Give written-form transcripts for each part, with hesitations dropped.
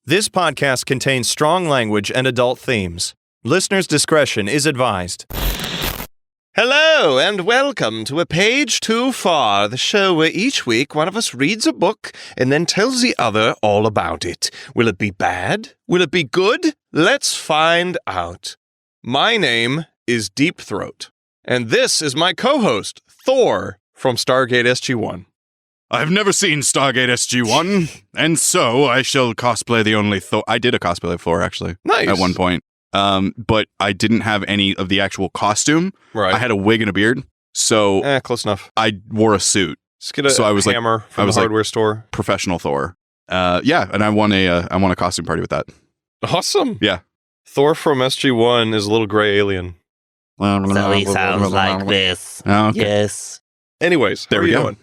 This podcast contains strong language and adult themes. Listener's discretion is advised. Hello, and welcome to A Page Too Far, the show where each week one of us reads a book and then tells the other all about it. Will it be bad? Will it be good? Let's find out. My name is Deep Throat, and this is my co-host, Thor, from Stargate SG-1. I've never seen Stargate SG-1, and so I shall cosplay the only Thor. I did a cosplay of Thor, actually. Nice. At one point. But I didn't have any of the actual costume. Right. I had a wig and a beard, so Close enough. I wore a suit. Just get a hammer from the hardware store. Professional Thor. Yeah, and I won a costume party with that. Awesome. Yeah. Thor from SG-1 is a little gray alien. So he sounds like this. Oh, okay. Yes. Anyways, There how we are go. you doing?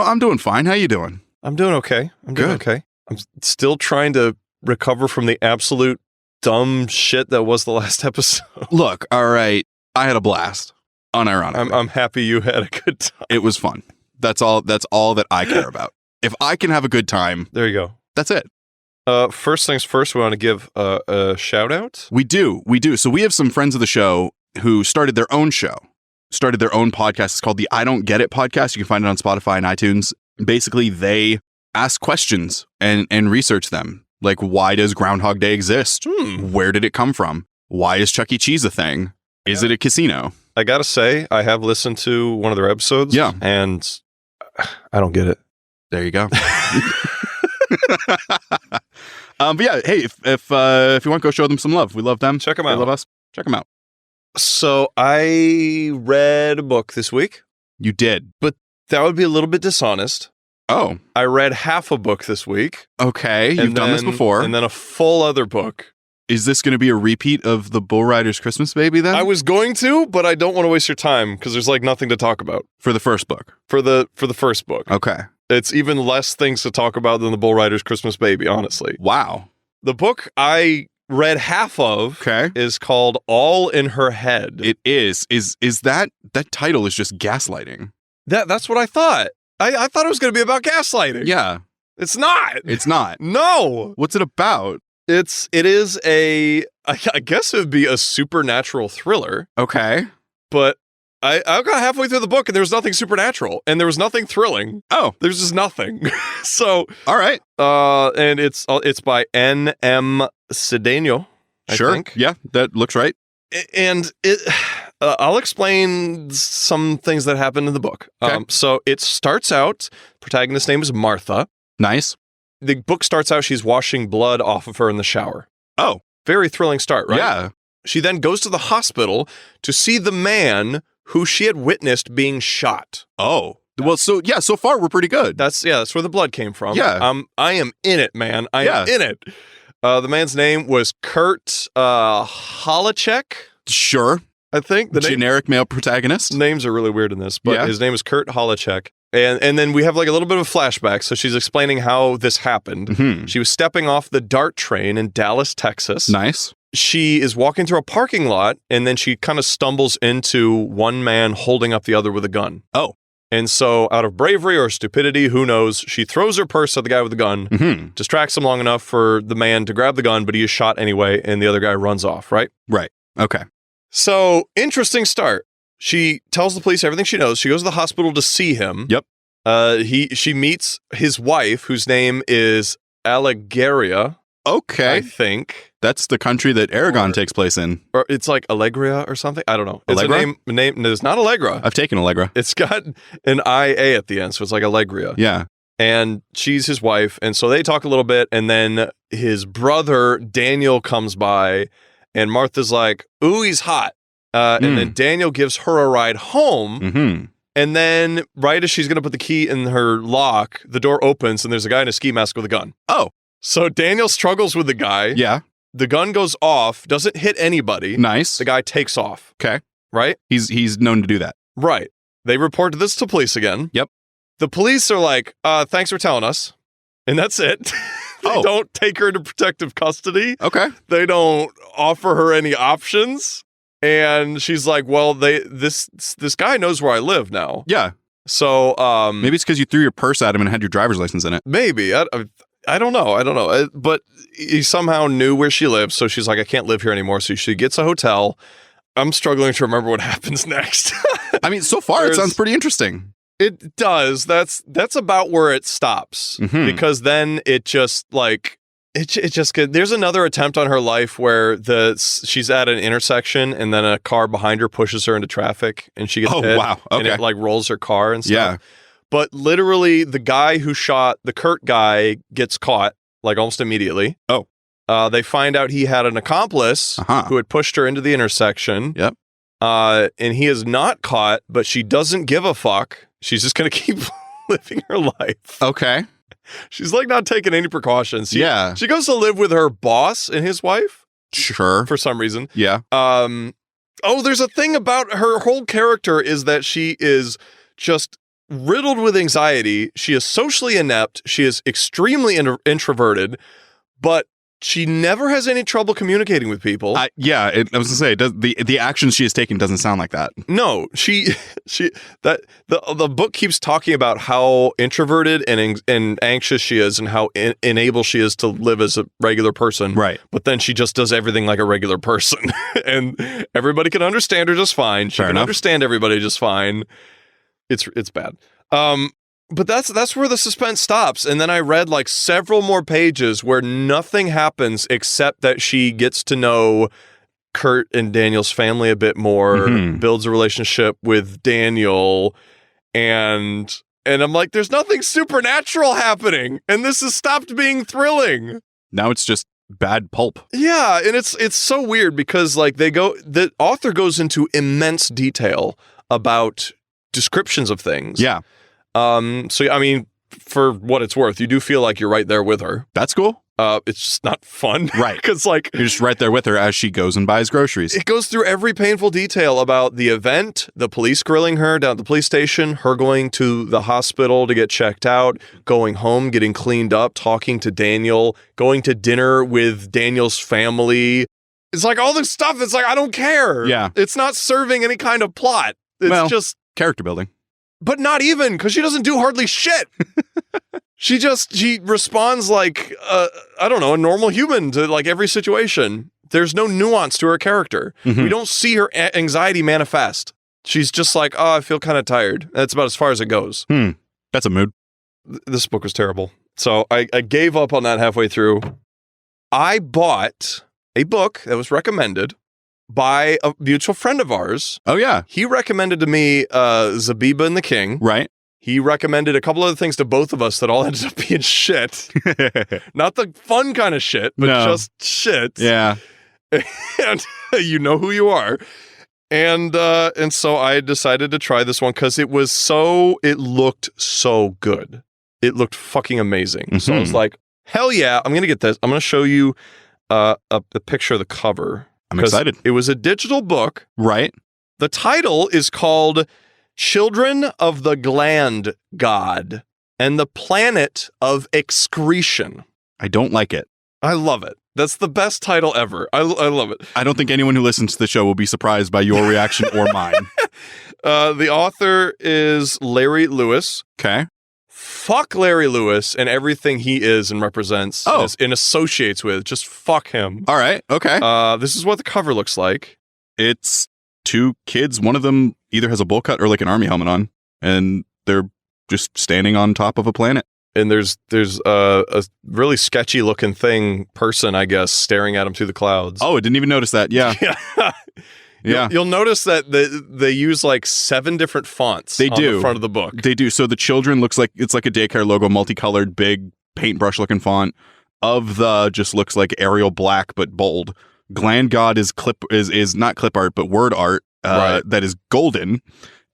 I'm doing fine. How you doing? I'm doing okay. Good. I'm still trying to recover from the absolute dumb shit that was the last episode. Look, all right. I had a blast. Unironically. I'm happy you had a good time. It was fun. That's all that I care about. If I can have a good time, There you go. that's it. First things first, we want to give a shout out. We do. So we have some friends of the show who started their own podcast. It's called the I Don't Get It podcast. You can find it on Spotify and iTunes. Basically, they ask questions and research them. Like, why does Groundhog Day exist? Where did it come from? Why is Chuck E. Cheese a thing? Is it a casino? I gotta say, I have listened to one of their episodes. Yeah. And I don't get it. There you go. But yeah, hey, if you want, go show them some love. We love them. Check 'em They out. love us. Check them out. So I read a book this week. You did. That would be a little bit dishonest. Oh, I read half a book this week. okay. You've and done this then- before. And then a full other book. Is this going to be a repeat of the Bull Riders Christmas Baby then? I was going to, but I don't want to waste your time because there's like nothing to talk about For the first book. for the first book. Okay. It's even less things to talk about than the Bull Riders Christmas Baby, honestly. Wow. The book I read half of Okay. is called All in Her Head. It is. Is that title is just gaslighting. That's what I thought. I thought it was going to be about gaslighting. Yeah. It's not. It's not. No. What's it about? It is I guess it would be a supernatural thriller, Okay. but I got halfway through the book and there was nothing supernatural and there was nothing thrilling. Oh, There's just nothing. So, all right. and it's by N.M. Cedeno, I Sure. think. Yeah, that looks right. And I'll explain some things that happen in the book. Okay. So it starts out, protagonist's name is Martha. Nice. The book starts out, she's washing blood off of her in the shower. Oh, Very thrilling start, right? yeah. She then goes to the hospital to see the man who she had witnessed being shot. Oh. Well, so far we're pretty good. That's where the blood came from. Yeah. I am in it, man. I am in it. The man's name was Kurt Holacek, Sure. I think. The Generic male protagonist. names are really weird in this, but Yeah. his name is Kurt Holacek. And then we have like a little bit of a flashback. So she's explaining how this happened. Mhm. She was stepping off the DART train in Dallas, Texas. Nice. She is walking through a parking lot, and then she kind of stumbles into one man holding up the other with a gun. Oh. And so out of bravery or stupidity, who knows, she throws her purse at the guy with the gun, Mm-hmm. distracts him long enough for the man to grab the gun, but he is shot anyway, and the other guy runs off, right? Right. Okay. So, interesting start. She tells the police everything she knows. She goes to the hospital to see him. Yep. She meets his wife, whose name is Allegaria, Okay. I think. That's the country that Aragon takes place in. Or it's like Allegria or something. I don't know. It's Allegra? a name. It's not Allegra. I've taken Allegra. It's got an IA at the end, so it's like Allegria. Yeah. And she's his wife, and so they talk a little bit, and then his brother Daniel comes by, and Martha's like, "Ooh, he's hot," and then Daniel gives her a ride home, Mm-hmm. and then right as she's gonna put the key in her lock, the door opens, and there's a guy in a ski mask with a gun. Oh. So Daniel struggles with the guy. Yeah. The gun goes off, doesn't hit anybody. Nice. The guy takes off. Okay. Right? He's known to do that. Right. They reported this to police again. Yep. The police are like, thanks for telling us. And that's it. They don't take her into protective custody. Okay. They don't offer her any options. And she's like, well, this guy knows where I live now. Yeah. So maybe it's because you threw your purse at him and had your driver's license in it. maybe. I don't know. But he somehow knew where she lives, so she's like, I can't live here anymore. So she gets a hotel. I'm struggling to remember what happens next. I mean, so far it sounds pretty interesting. It does. That's about where it stops. Because then it just like it just there's another attempt on her life where she's at an intersection and then a car behind her pushes her into traffic and she gets hit. Wow. Okay. And it like rolls her car and stuff. Yeah. But literally the guy who shot the Kurt guy gets caught like almost immediately. Oh. They find out he had an accomplice who had pushed her into the intersection. Yep. And he is not caught, but she doesn't give a fuck. She's just going to keep living her life. Okay. She's like not taking any precautions. She goes to live with her boss and his wife. Sure. For some reason. Yeah. There's a thing about her whole character is that she is just riddled with anxiety. She is socially inept. She is extremely introverted, but she never has any trouble communicating with people. I was gonna say the actions she is taking doesn't sound like that. No, the book keeps talking about how introverted and anxious she is, and how unable she is to live as a regular person. Right. But then she just does everything like a regular person, and everybody can understand her just fine. She can understand everybody just fine. It's bad. But that's where the suspense stops. And then I read like several more pages where nothing happens except that she gets to know Kurt and Daniel's family a bit more, builds a relationship with Daniel, and I'm like, there's nothing supernatural happening, and this has stopped being thrilling. Now it's just bad pulp. Yeah, and it's so weird because like the author goes into immense detail about descriptions of things. Yeah. So, I mean, for what it's worth, you do feel like you're right there with her. That's cool. It's just not fun. Right. Because, like... You're just right there with her as she goes and buys groceries. It goes through every painful detail about the event, the police grilling her down at the police station, her going to the hospital to get checked out, going home, getting cleaned up, talking to Daniel, going to dinner with Daniel's family. It's like all this stuff. It's like, I don't care. Yeah. It's not serving any kind of plot. It's just... character building. But not even, because she doesn't do hardly shit. She responds like, I don't know, a normal human to like every situation. There's no nuance to her character. We don't see her anxiety manifest. She's just like, I feel kind of tired. That's about as far as it goes. That's a mood. This book was terrible. So I gave up on that halfway through. I bought a book that was recommended by a mutual friend of ours. Oh, yeah. He recommended to me Zabiba and the King. Right. He recommended a couple other things to both of us that all ended up being shit. Not the fun kind of shit, but just shit. Yeah. And you know who you are. And so I decided to try this one because it looked so good. It looked fucking amazing. So I was like, hell yeah, I'm going to get this. I'm going to show you a picture of the cover. I'm excited. It was a digital book. Right. The title is called Children of the Gland God and the Planet of Excretion. I don't like it. I love it. That's the best title ever. I love it. I don't think anyone who listens to the show will be surprised by your reaction or mine. The author is Larry Lewis. Okay. Fuck Larry Lewis and everything he is and represents and associates with. Just fuck him. All right. Okay. This is what the cover looks like. It's two kids. One of them either has a bowl cut or like an army helmet on, and they're just standing on top of a planet. And there's a really sketchy looking person, I guess, staring at him through the clouds. Oh, I didn't even notice that. Yeah. Yeah. You'll notice that they use like 7 different fonts on the front of the book. They do. So the children looks like it's like a daycare logo, multicolored, big paintbrush looking font. Of the just looks like Arial black but bold. Gland God is not clip art but word art that is golden.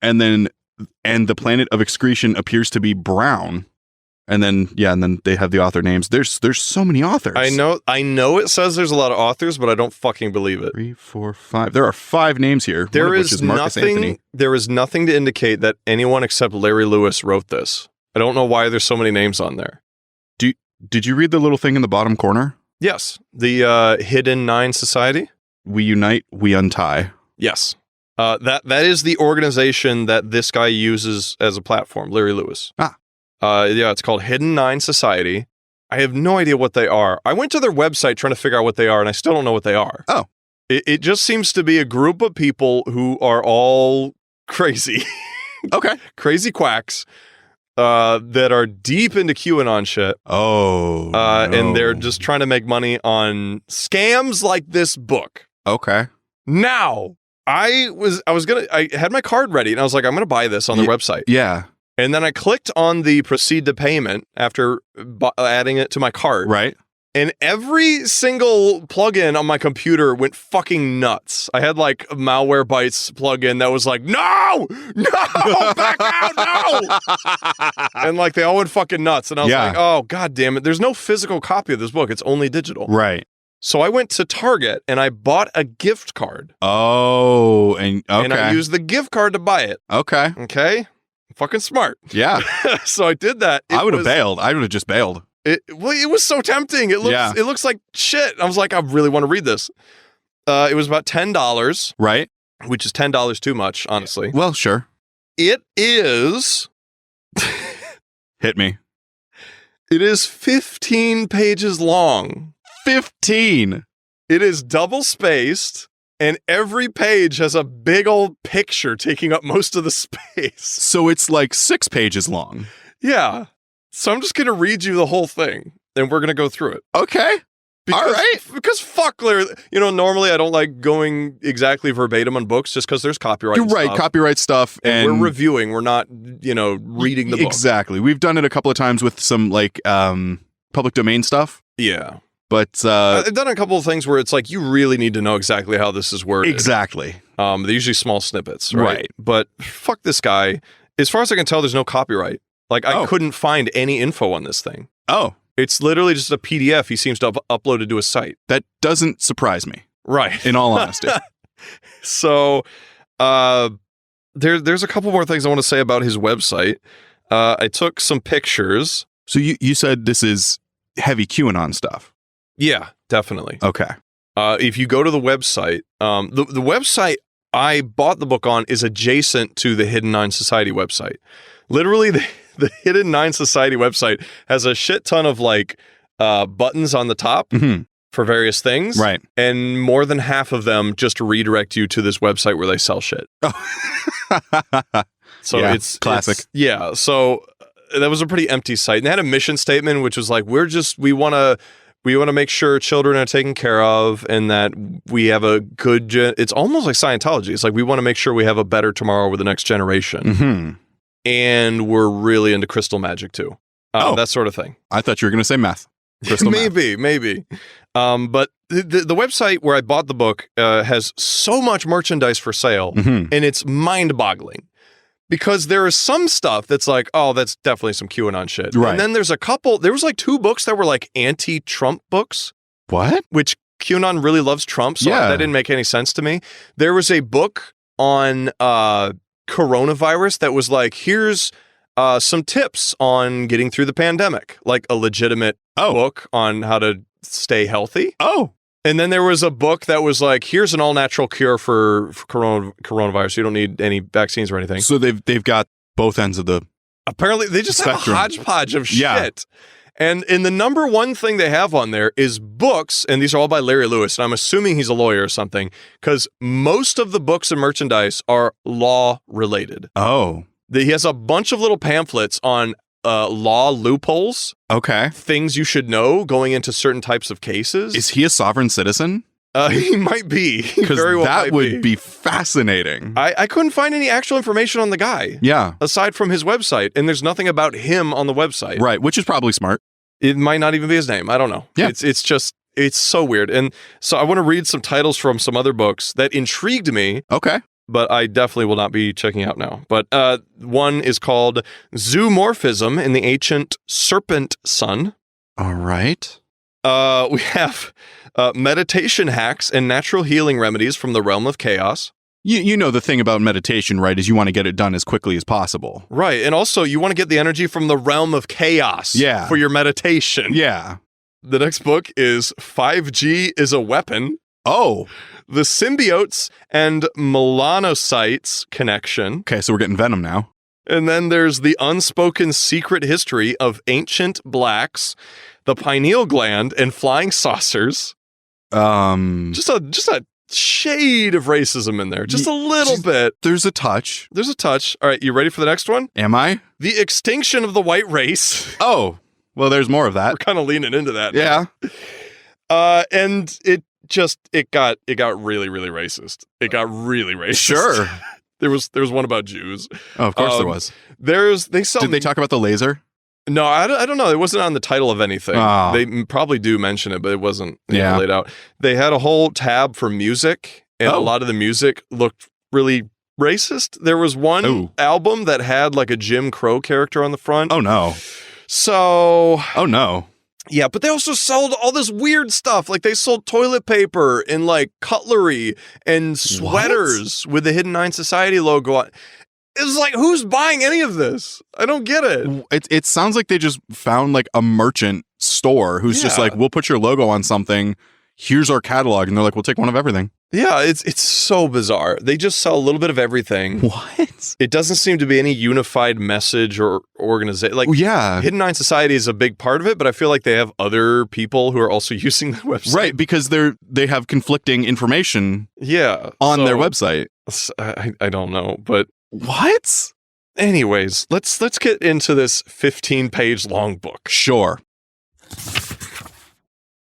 And the planet of excretion appears to be brown. And then they have the author names. There's so many authors. I know it says there's a lot of authors, but I don't fucking believe it. 3, 4, 5. There are 5 names here. There is nothing to indicate that anyone except Larry Lewis wrote this. I don't know why there's so many names on there. Did you read the little thing in the bottom corner? Yes. The Hidden 9 Society. We unite, we untie. Yes. That is the organization that this guy uses as a platform, Larry Lewis. Ah. It's called Hidden 9 Society. I have no idea what they are. I went to their website trying to figure out what they are, and I still don't know what they are. Oh. It just seems to be a group of people who are all crazy. Okay. Crazy quacks that are deep into QAnon shit. Oh. No. And they're just trying to make money on scams like this book. Okay. Now, I had my card ready, and I was like, I'm going to buy this on their website. Yeah. And then I clicked on the proceed to payment after adding it to my cart. Right. And every single plugin on my computer went fucking nuts. I had like a Malwarebytes plugin that was like, no, back out, no. And like they all went fucking nuts. And I was like, oh, God damn it. There's no physical copy of this book. It's only digital. Right. So I went to Target and I bought a gift card. Oh, and okay. And I used the gift card to buy it. Okay. Okay. Fucking smart. Yeah. So I did that. I would have bailed. I would have just bailed. It was so tempting. It looks like shit. I was like, I really want to read this. It was about $10. Right. Which is $10 too much, honestly. Well, sure. It is... Hit me. It is 15 pages long. 15! It is double-spaced, and every page has a big old picture taking up most of the space. So it's like 6 pages long. Yeah. So I'm just going to read you the whole thing, and we're going to go through it. Okay. All right. Because fuck, Larry, normally I don't like going exactly verbatim on books just because there's copyright You're right, stuff. Copyright stuff. And we're reviewing. We're not, reading the book. Exactly. We've done it a couple of times with some, like, public domain stuff. Yeah. But I've done a couple of things where it's like, you really need to know exactly how this is worded. Exactly. They're usually small snippets, right? But fuck this guy. As far as I can tell, there's no copyright. Like, I couldn't find any info on this thing. Oh. It's literally just a PDF he seems to have uploaded to his site. That doesn't surprise me. Right. In all honesty. So, there's a couple more things I want to say about his website. I took some pictures. So you said this is heavy QAnon stuff. Yeah, definitely. Okay. If you go to the website, the website I bought the book on is adjacent to the Hidden Nine Society website. Literally, the Hidden Nine Society website has a shit ton of like buttons on the top for various things. Right. And more than half of them just redirect you to this website where they sell shit. Oh. So yeah, it's classic. So that was a pretty empty site. And they had a mission statement, which was like, we want to make sure children are taken care of and that we have a good, it's almost like Scientology. It's like, we want to make sure we have a better tomorrow with the next generation. Mm-hmm. And we're really into crystal magic too. That sort of thing. I thought you were going to say meth. Crystal maybe. But the website where I bought the book has so much merchandise for sale, and it's mind-boggling. Because there is some stuff that's like, oh, that's definitely some QAnon shit. Right. And then there was like 2 books that were like anti-Trump books. What? Which QAnon really loves Trump, so that didn't make any sense to me. There was a book on coronavirus that was like, here's some tips on getting through the pandemic. Like a legitimate book on how to stay healthy. Oh. And then there was a book that was like, here's an all-natural cure for coronavirus. You don't need any vaccines or anything. So they've got both ends of the Apparently, they just spectrum. have a hodgepodge of shit. And the number one thing they have on there is books, and these are all by Larry Lewis, and I'm assuming he's a lawyer or something, because most of the books and merchandise are law-related. Oh. He has a bunch of little pamphlets on law loopholes. Okay. Things you should know going into certain types of cases. Is he a sovereign citizen? He might be. Because that would be fascinating. I couldn't find any actual information on the guy. Yeah. Aside from his website. And there's nothing about him on the website. Right, which is probably smart. It might not even be his name. I don't know. Yeah. It's so weird. And so I want to read some titles from some other books that intrigued me. Okay. But I definitely will not be checking out now. But one is called Zoomorphism in the Ancient Serpent Sun. All right. We have meditation hacks and natural healing remedies from the realm of chaos. You know the thing about meditation, right, is you want to get it done as quickly as possible. Right. And also you want to get the energy from the realm of chaos for your meditation. Yeah. The next book is 5G is a Weapon. Oh. The Symbiotes and Melanocytes Connection. Okay, so we're getting Venom now. And then there's the unspoken secret history of ancient blacks, the pineal gland, and flying saucers. Just a shade of racism in there. Just a little bit. There's a touch. There's a touch. All right, you ready for the next one? Am I? The extinction of the white race. Oh, well, there's more of that. We're kind of leaning into that. Yeah. And it got really, really racist. It got really racist. Sure. There was one about Jews. Oh, of course there was. Did they talk about the laser? No, I don't know. It wasn't on the title of anything. Oh. They probably do mention it, but it wasn't laid out. They had a whole tab for music, and a lot of the music looked really racist. There was one album that had like a Jim Crow character on the front. Oh, no. So... Oh, no. Yeah, but they also sold all this weird stuff. Like they sold toilet paper and like cutlery and sweaters with the Hidden Nine Society logo on. It was like, who's buying any of this? I don't get it. It sounds like they just found like a merchant store who's just like, we'll put your logo on something. Here's our catalog. And they're like, we'll take one of everything. Yeah, it's so bizarre. They just sell a little bit of everything. What? It doesn't seem to be any unified message or organization. Like, Hidden Nine Society is a big part of it, but I feel like they have other people who are also using the website. Right, because they have conflicting information on their website. I don't know, but... What? Anyways, let's get into this 15-page long book. Sure.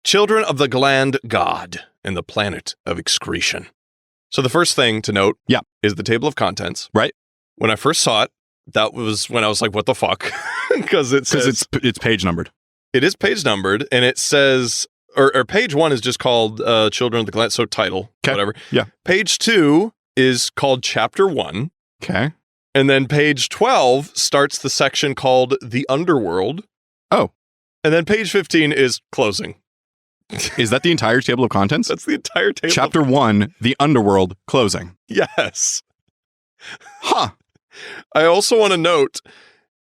Children of the Gland God and the Planet of Excretion. So the first thing to note is the table of contents. Right. When I first saw it, that was when I was like, what the fuck? Because it's page numbered. It is page numbered, and it says, or page 1 is just called Children of the Gland, so title, whatever. Yeah. Page 2 is called Chapter 1. Okay. And then page 12 starts the section called The Underworld. Oh. And then page 15 is closing. Is that the entire table of contents? That's the entire table. Chapter 1, The Underworld, closing. Yes. Huh. I also want to note,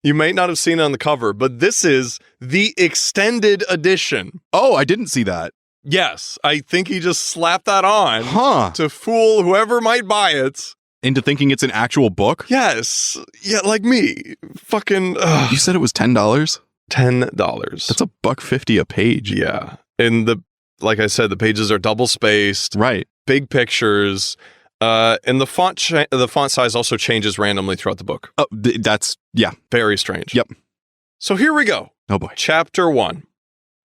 you may not have seen it on the cover, but this is the extended edition. Oh, I didn't see that. Yes. I think he just slapped that on to fool whoever might buy it. Into thinking it's an actual book? Yes. Yeah, like me. Fucking... You said it was $10? $10. That's $1.50 a page. Yeah. And like I said, the pages are double spaced. Right. Big pictures. And the font size also changes randomly throughout the book. Oh, that's very strange. Yep. So here we go. Oh boy. Chapter 1.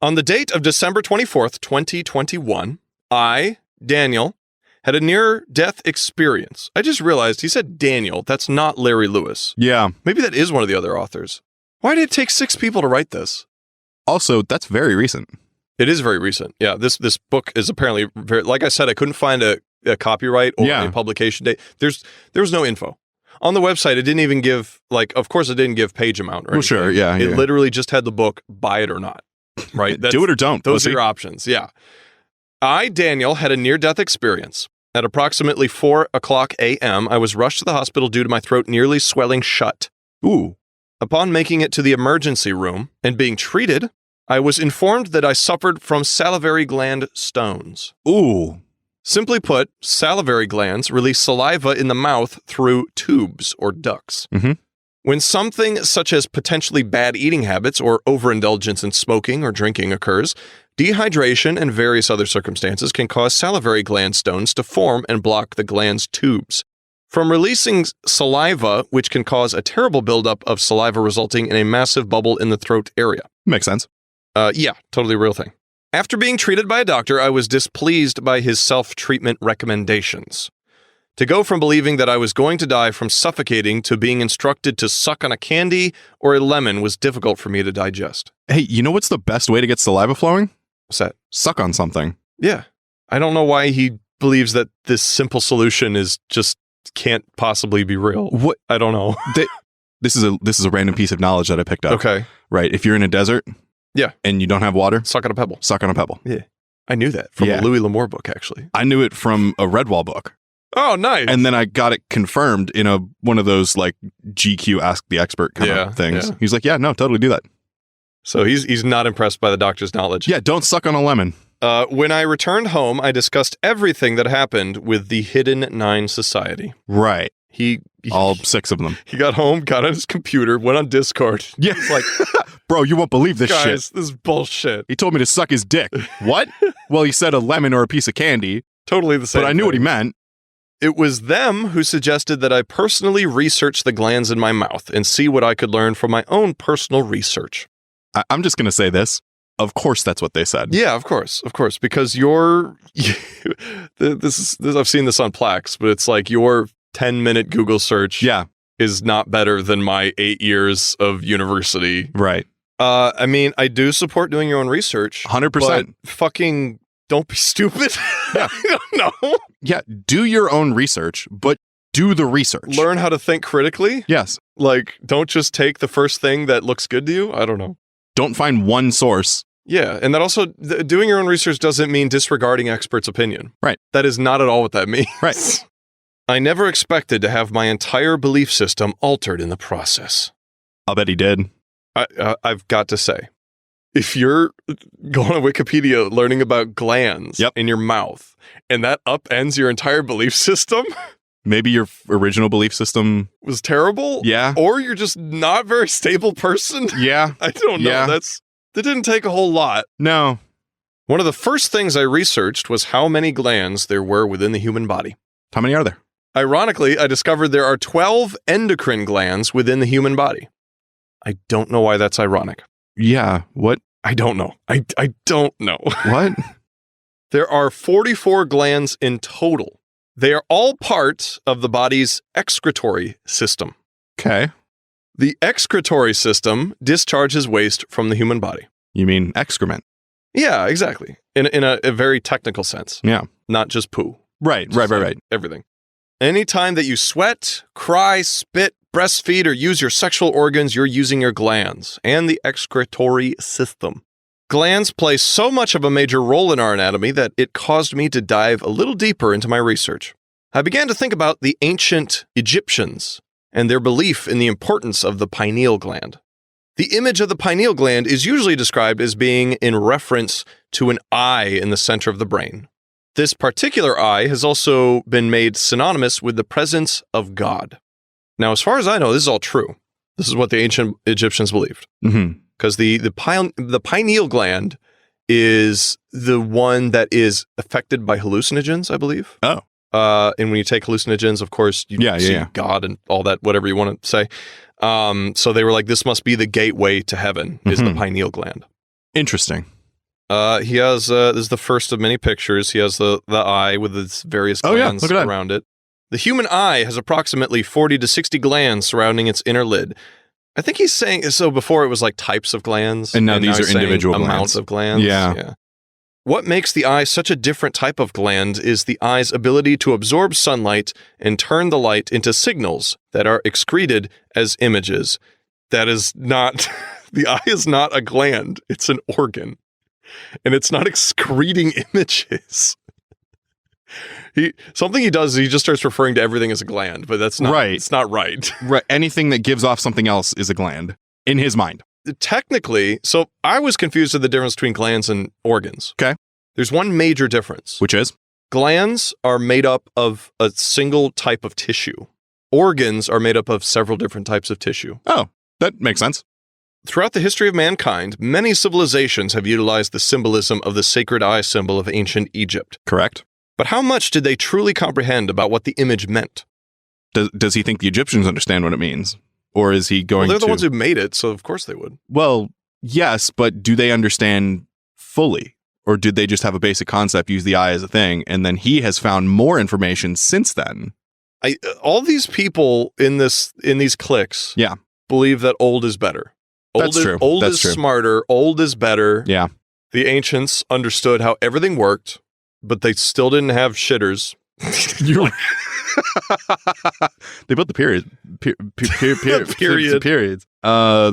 On the date of December 24th, 2021, I, Daniel, had a near-death experience. I just realized he said Daniel. That's not Larry Lewis. Yeah. Maybe that is one of the other authors. Why did it take 6 people to write this? Also, that's very recent. It is very recent. Yeah, this book is apparently very, like I said, I couldn't find a copyright or a publication date. There was no info. On the website, it didn't even give, of course it didn't give page amount or anything. Sure, yeah. It literally just had the book, buy it or not. Right? Do it or don't. Those are your options, yeah. I, Daniel, had a near-death experience. At approximately 4:00 a.m., I was rushed to the hospital due to my throat nearly swelling shut. Ooh. Upon making it to the emergency room and being treated, I was informed that I suffered from salivary gland stones. Ooh. Simply put, salivary glands release saliva in the mouth through tubes or ducts. Mm-hmm. When something such as potentially bad eating habits or overindulgence in smoking or drinking occurs, dehydration and various other circumstances can cause salivary gland stones to form and block the gland's tubes. From releasing saliva, which can cause a terrible buildup of saliva resulting in a massive bubble in the throat area. Makes sense. Yeah, totally real thing. After being treated by a doctor, I was displeased by his self-treatment recommendations. To go from believing that I was going to die from suffocating to being instructed to suck on a candy or a lemon was difficult for me to digest. Hey, you know what's the best way to get saliva flowing? What's that? Suck on something. Yeah. I don't know why he believes that this simple solution is just can't possibly be real. What? I don't know. This is a random piece of knowledge that I picked up. Okay. Right. If you're in a desert, and you don't have water, suck on a pebble. Suck on a pebble. Yeah. I knew that from a Louis L'Amour book, actually. I knew it from a Redwall book. Oh, nice. And then I got it confirmed in one of those like GQ Ask the Expert kind of things. Yeah. He's like, yeah, no, totally do that. So he's not impressed by the doctor's knowledge. Yeah, don't suck on a lemon. When I returned home, I discussed everything that happened with the Hidden Nine Society. Right. All 6 of them. He got home, got on his computer, went on Discord. Yeah. He's like, bro, you won't believe this guys, shit. this is bullshit. He told me to suck his dick. What? Well, he said a lemon or a piece of candy. Totally the same But I knew thing. what he meant. It was them who suggested that I personally research the glands in my mouth and see what I could learn from my own personal research. I'm just going to say this. Of course, that's what they said. Yeah, of course, because this I've seen this on Plex, but it's like your 10-minute Google search is not better than my 8 years of university. Right. I mean, I do support doing your own research. 100%. But fucking don't be stupid. Yeah. I don't know. Yeah, do your own research, but do the research. Learn how to think critically. Yes. Like, don't just take the first thing that looks good to you. I don't know. Don't find one source. Yeah, and that also, doing your own research doesn't mean disregarding experts' opinion. Right. That is not at all what that means. Right. I never expected to have my entire belief system altered in the process. I'll bet he did. I've got to say, if you're going on Wikipedia learning about glands in your mouth, and that upends your entire belief system... Maybe your original belief system was terrible? Yeah. Or you're just not a very stable person? Yeah. I don't know. Yeah. That didn't take a whole lot. No. One of the first things I researched was how many glands there were within the human body. How many are there? Ironically, I discovered there are 12 endocrine glands within the human body. I don't know why that's ironic. Yeah. What? I don't know. I don't know. What? There are 44 glands in total. They are all part of the body's excretory system. Okay. The excretory system discharges waste from the human body. You mean excrement? Yeah, exactly. In a very technical sense. Yeah. Not just poo. Right. Everything. Anytime that you sweat, cry, spit, breastfeed, or use your sexual organs, you're using your glands and the excretory system. Glands play so much of a major role in our anatomy that it caused me to dive a little deeper into my research. I began to think about the ancient Egyptians and their belief in the importance of the pineal gland. The image of the pineal gland is usually described as being in reference to an eye in the center of the brain. This particular eye has also been made synonymous with the presence of God. Now, as far as I know, this is all true. This is what the ancient Egyptians believed. Mm-hmm. Because the pineal gland is the one that is affected by hallucinogens, I believe. Oh. And when you take hallucinogens, of course, you see God and all that, whatever you want to say. So they were like, this must be the gateway to heaven, is the pineal gland. Interesting. He has, this is the first of many pictures. He has the eye with its various glands around it. The human eye has approximately 40 to 60 glands surrounding its inner lid. I think he's saying, so before it was like types of glands. And now these are individual amounts of glands. Yeah. What makes the eye such a different type of gland is the eye's ability to absorb sunlight and turn the light into signals that are excreted as images. That is not, the eye is not a gland, it's an organ. And it's not excreting images. Something he does is he just starts referring to everything as a gland, but that's not right. It's not right. Right. Anything that gives off something else is a gland in his mind. Technically, so I was confused with the difference between glands and organs. Okay. There's one major difference. Which is? Glands are made up of a single type of tissue. Organs are made up of several different types of tissue. Oh, that makes sense. Throughout the history of mankind, many civilizations have utilized the symbolism of the sacred eye symbol of ancient Egypt. Correct. But how much did they truly comprehend about what the image meant? Does he think the Egyptians understand what it means? Or is he going to... Well, they're the ones who made it, so of course they would. Well, yes, but do they understand fully? Or did they just have a basic concept, use the eye as a thing, and then he has found more information since then? All these people in these cliques believe that old is better. That's true. Old is smarter. Old is better. Yeah. The ancients understood how everything worked, but they still didn't have shitters. They built the periods. The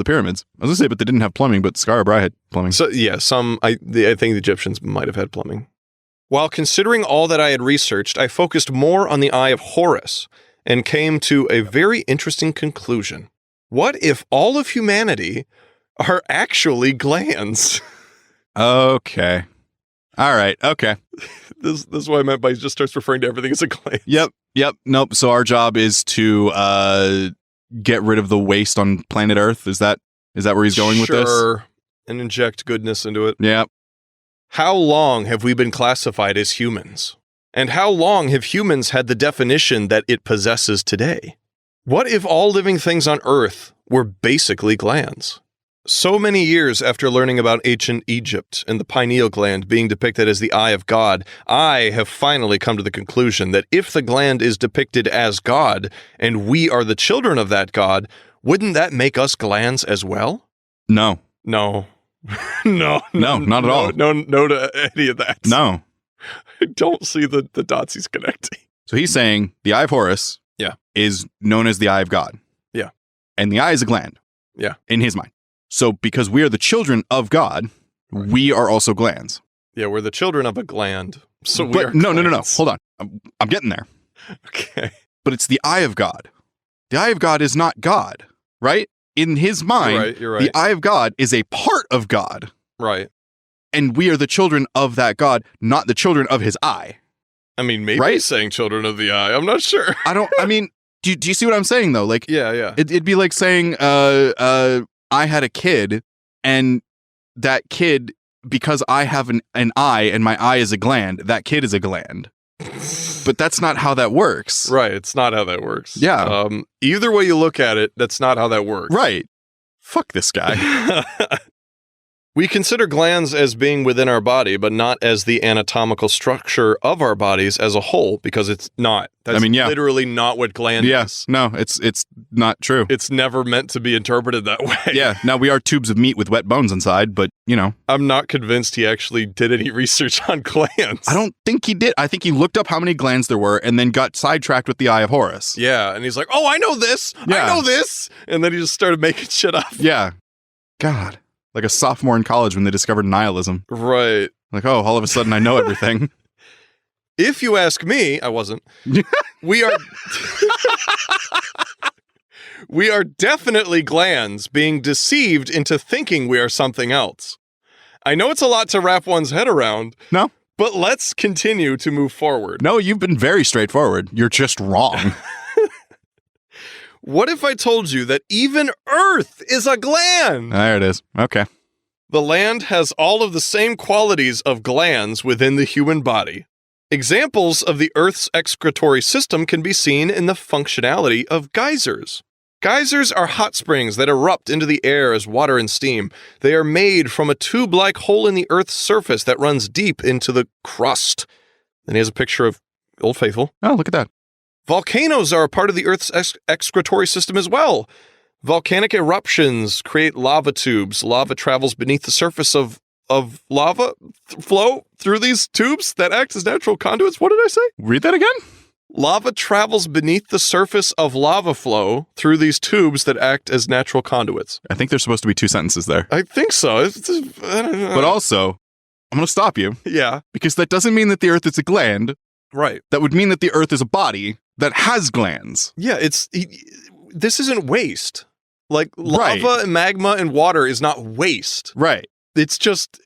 pyramids. I was gonna say, but they didn't have plumbing. But Scarborough had plumbing. So yeah, I think the Egyptians might have had plumbing. While considering all that I had researched, I focused more on the eye of Horus and came to a very interesting conclusion. What if all of humanity are actually glands? Okay. All right. Okay. This is what I meant by he just starts referring to everything as a gland. Yep. Nope. So our job is to get rid of the waste on planet Earth. Is that where he's going with this? Sure. And inject goodness into it. Yeah. How long have we been classified as humans? And how long have humans had the definition that it possesses today? What if all living things on Earth were basically glands? So many years after learning about ancient Egypt and the pineal gland being depicted as the eye of God, I have finally come to the conclusion that if the gland is depicted as God, and we are the children of that God, wouldn't that make us glands as well? No. No. No, not at all. No to any of that. No. I don't see the dots he's connecting. So he's saying the eye of Horus is known as the eye of God. Yeah. And the eye is a gland. Yeah. In his mind. So because we are the children of God, we are also glands. Yeah, we're the children of a gland. So but no. Hold on. I'm getting there. Okay. But it's the eye of God. The eye of God is not God, right? In his mind, you're right. The eye of God is a part of God. Right. And we are the children of that God, not the children of his eye. I mean, maybe he's saying children of the eye. I'm not sure. Do you see what I'm saying, though? Like, yeah. It'd be like saying, I had a kid, and that kid, because I have an eye and my eye is a gland, that kid is a gland. But that's not how that works. Right. It's not how that works. Yeah. Either way you look at it, that's not how that works. Right. Fuck this guy. We consider glands as being within our body, but not as the anatomical structure of our bodies as a whole, because it's not. That's literally not what gland is. No, it's not true. It's never meant to be interpreted that way. Yeah. Now, we are tubes of meat with wet bones inside, but, I'm not convinced he actually did any research on glands. I don't think he did. I think he looked up how many glands there were and then got sidetracked with the eye of Horus. Yeah, and he's like, oh, I know this. Yeah. I know this. And then he just started making shit up. Yeah. God. Like a sophomore in college when they discovered nihilism. Right. Like, oh, all of a sudden I know everything. If you ask me, I wasn't. We are definitely glands being deceived into thinking we are something else. I know it's a lot to wrap one's head around. No. But let's continue to move forward. No, you've been very straightforward. You're just wrong. What if I told you that even Earth is a gland? There it is. Okay. The land has all of the same qualities of glands within the human body. Examples of the Earth's excretory system can be seen in the functionality of geysers. Geysers are hot springs that erupt into the air as water and steam. They are made from a tube-like hole in the Earth's surface that runs deep into the crust. And here's a picture of Old Faithful. Oh, look at that. Volcanoes are a part of the Earth's excretory system as well. Volcanic eruptions create lava tubes. Lava travels beneath the surface of lava flow through these tubes that act as natural conduits. What did I say? Read that again? Lava travels beneath the surface of lava flow through these tubes that act as natural conduits. I think there's supposed to be two sentences there. I think so. I don't know. But also, I'm going to stop you. Yeah. Because that doesn't mean that the Earth is a gland. Right. That would mean that the Earth is a body that has glands. Yeah, this isn't waste. Like lava and magma and water is not waste. Right. It's just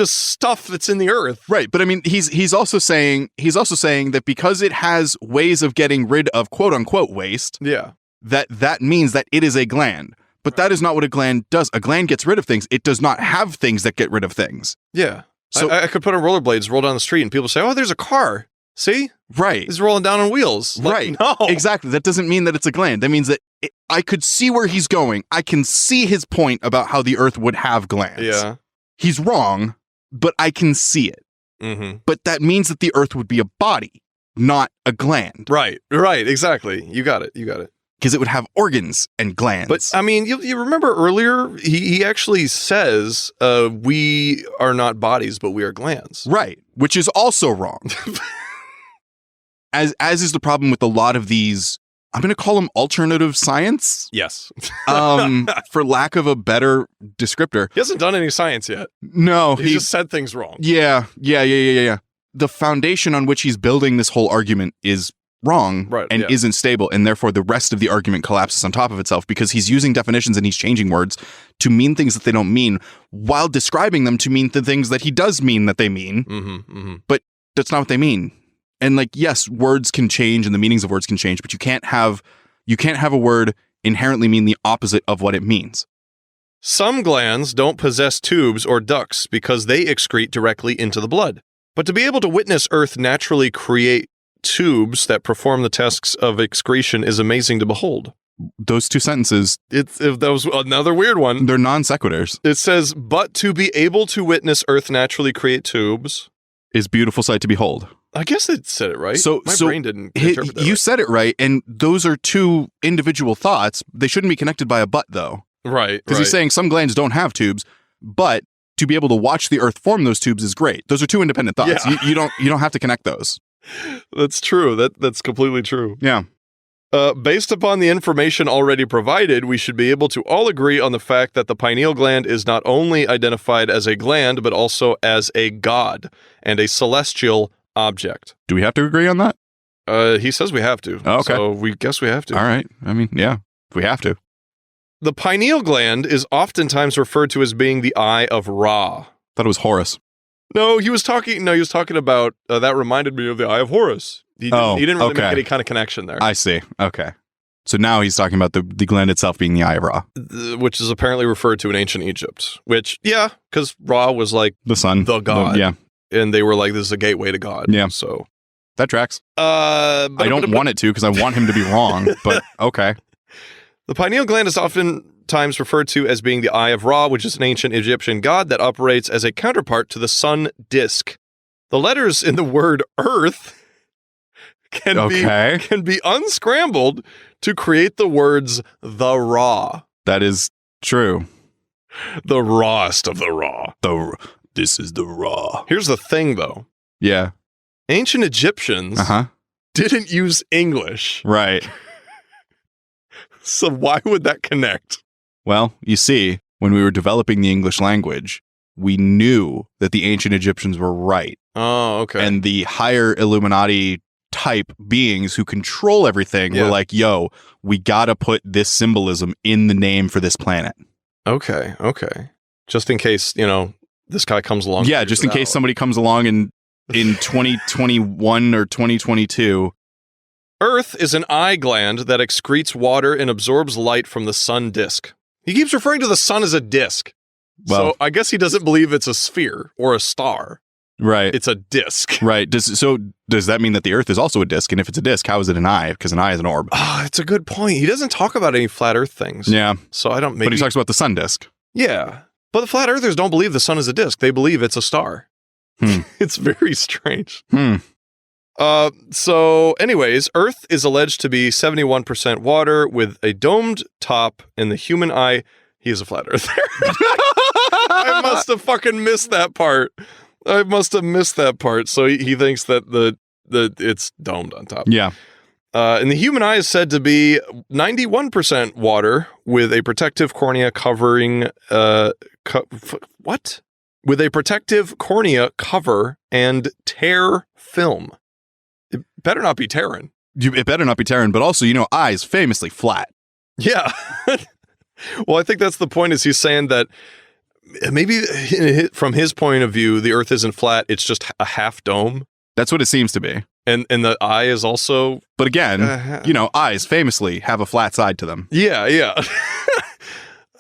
stuff that's in the earth. Right. But I mean, he's also saying that because it has ways of getting rid of quote unquote waste, that means that it is a gland. But that is not what a gland does. A gland gets rid of things. It does not have things that get rid of things. Yeah. So I could put on rollerblades, roll down the street, and people say, "Oh, there's a car." See? Right. He's rolling down on wheels. Right. No. Exactly. That doesn't mean that it's a gland. That means that I could see where he's going. I can see his point about how the Earth would have glands. Yeah. He's wrong, but I can see it. Mm-hmm. But that means that the Earth would be a body, not a gland. Right. Exactly. You got it. Because it would have organs and glands. But, I mean, you remember earlier, he actually says we are not bodies, but we are glands. Right. Which is also wrong. As is the problem with a lot of these, I'm going to call them alternative science. Yes. For lack of a better descriptor. He hasn't done any science yet. No. He just said things wrong. Yeah. The foundation on which he's building this whole argument is wrong and isn't stable, and therefore the rest of the argument collapses on top of itself because he's using definitions and he's changing words to mean things that they don't mean, while describing them to mean the things that he does mean that they mean. But that's not what they mean. And like, yes, words can change and the meanings of words can change, but you can't have a word inherently mean the opposite of what it means. Some glands don't possess tubes or ducts because they excrete directly into the blood. But to be able to witness Earth naturally create tubes that perform the tasks of excretion is amazing to behold. Those two sentences, That was another weird one. They're non sequiturs. It says, but to be able to witness Earth naturally create tubes is beautiful sight to behold. I guess it said it right. My brain didn't interpret that. You said it right, and those are two individual thoughts. They shouldn't be connected by a but, though. Right. Because he's saying some glands don't have tubes, but to be able to watch the Earth form those tubes is great. Those are two independent thoughts. Yeah. You don't have to connect those. That's true. That's completely true. Yeah. Based upon the information already provided, we should be able to all agree on the fact that the pineal gland is not only identified as a gland, but also as a god and a celestial object. Do we have to agree on that? He says we have to. Oh, okay. So we guess we have to. All right. I mean, yeah, we have to. The pineal gland is oftentimes referred to as being the eye of Ra. Thought it was Horus. No, he was talking about, that reminded me of the eye of Horus. He didn't really make any kind of connection there. I see. Okay. So now he's talking about the gland itself being the eye of Ra. Which is apparently referred to in ancient Egypt. Which, yeah, because Ra was like the sun, the god. Yeah. And they were like, this is a gateway to God. Yeah. So that tracks. I don't want it to because I want him to be wrong, but okay. The pineal gland is oftentimes referred to as being the eye of Ra, which is an ancient Egyptian god that operates as a counterpart to the sun disk. The letters in the word Earth can be unscrambled to create the words the Ra. That is true. The rawest of the raw. This is the Ra. Here's the thing, though. Yeah. Ancient Egyptians didn't use English. Right. So why would that connect? Well, you see, when we were developing the English language, we knew that the ancient Egyptians were right. Oh, okay. And the higher Illuminati type beings who control everything were like, yo, we gotta put this symbolism in the name for this planet. Okay. Just in case, this guy comes along. Yeah, just in case somebody comes along in 2021 or 2022. Earth is an eye gland that excretes water and absorbs light from the sun disk. He keeps referring to the sun as a disk. Well, so I guess he doesn't believe it's a sphere or a star. Right. It's a disk. Right. Does that mean that the Earth is also a disk? And if it's a disk, how is it an eye? Because an eye is an orb. Oh, it's a good point. He doesn't talk about any flat Earth things. Yeah. So I don't. But he talks about the sun disk. Yeah. But the flat Earthers don't believe the sun is a disk. They believe it's a star. It's very strange. So anyways, Earth is alleged to be 71% water with a domed top, and the human eye, he is a flat earther. I must have fucking missed that part. So he thinks that it's domed on top. Yeah. And the human eye is said to be 91% water with a protective cornea covering, what? With a protective cornea cover and tear film. It better not be tearing. It better not be tearing, but also, eyes famously flat. Yeah. Well, I think that's the point, is he's saying that maybe from his point of view, the Earth isn't flat, it's just a half dome. That's what it seems to be. And the eye is also... But again, eyes famously have a flat side to them. Yeah.